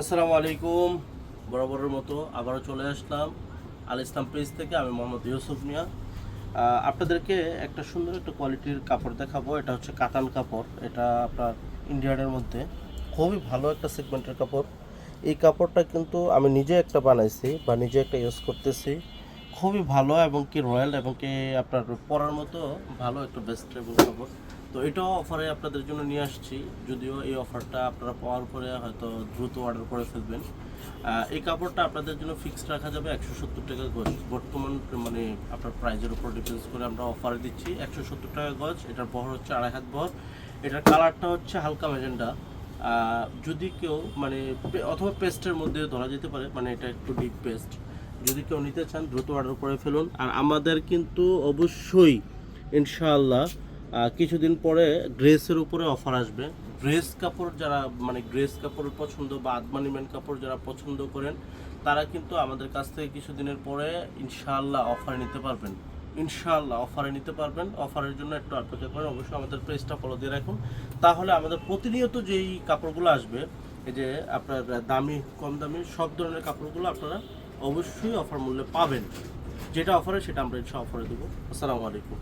আসসালামু আলাইকুম। বরাবরের মতো আবারও চলে আসলাম আল ইসলাম পেজ থেকে। আমি মোহাম্মদ ইউসুফ মিয়া। আপনাদেরকে একটা সুন্দর একটা কোয়ালিটির কাপড় দেখাবো। এটা হচ্ছে কাতান কাপড়। এটা আপনার ইন্ডিয়ানের মধ্যে খুবই ভালো একটা সেগমেন্টের কাপড়। এই কাপড়টা কিন্তু আমি নিজে একটা বানাইছি বা নিজে একটা ইউজ করতেছি। খুবই ভালো এবং কি রয়্যাল এবং কি আপনার পরার মতো ভালো একটা বেস্টেবল কাপড়। তো এটাও অফারে আপনাদের জন্য নিয়ে আসছি। যদিও এই অফারটা আপনারা পাওয়ার পরে হয়তো দ্রুত অর্ডার করে ফেলবেন। এই কাপড়টা আপনাদের জন্য ফিক্সড রাখা যাবে 170 টাকা গজ। বর্তমান মানে আপনার প্রাইজের উপর ডিপেন্ডস করে আমরা অফারে দিচ্ছি 170 টাকা গজ। এটার বহর হচ্ছে 2.5 হাত বহর। এটার কালারটা হচ্ছে হালকা ম্যাজেন্ডা। যদি কেউ মানে অথবা পেস্টের মধ্যে ধরা যেতে পারে, মানে এটা একটু ডিপ পেস্ট। যদি কেউ নিতে চান দ্রুত অর্ডার করে ফেলুন। আর আমাদের কিন্তু অবশ্যই ইনশাআল্লাহ কিছুদিন পরে ড্রেসের উপরে অফার আসবে। ড্রেস কাপড় যারা মানে ড্রেস কাপড় পছন্দ বা আদমানিমেন্ট কাপড় যারা পছন্দ করেন, তারা কিন্তু আমাদের কাছ থেকে কিছুদিনের পরে ইনশাআল্লাহ অফার নিতে পারবেন। ইনশাআল্লাহ অফারে নিতে পারবেন। অফারের জন্য একটু অপেক্ষা করেন। অবশ্যই আমাদের পেজটা ফলো দিয়ে রাখুন। তাহলে আমাদের প্রতিনিয়ত যেই কাপড়গুলো আসবে, এই যে আপনার দামি কম দামি সব ধরনের কাপড়গুলো আপনারা অবশ্যই অফার মূল্যে পাবেন। যেটা অফারে সেটা আমরা ইনশাআল্লাহ অফারে দেবো। আসসালামু আলাইকুম।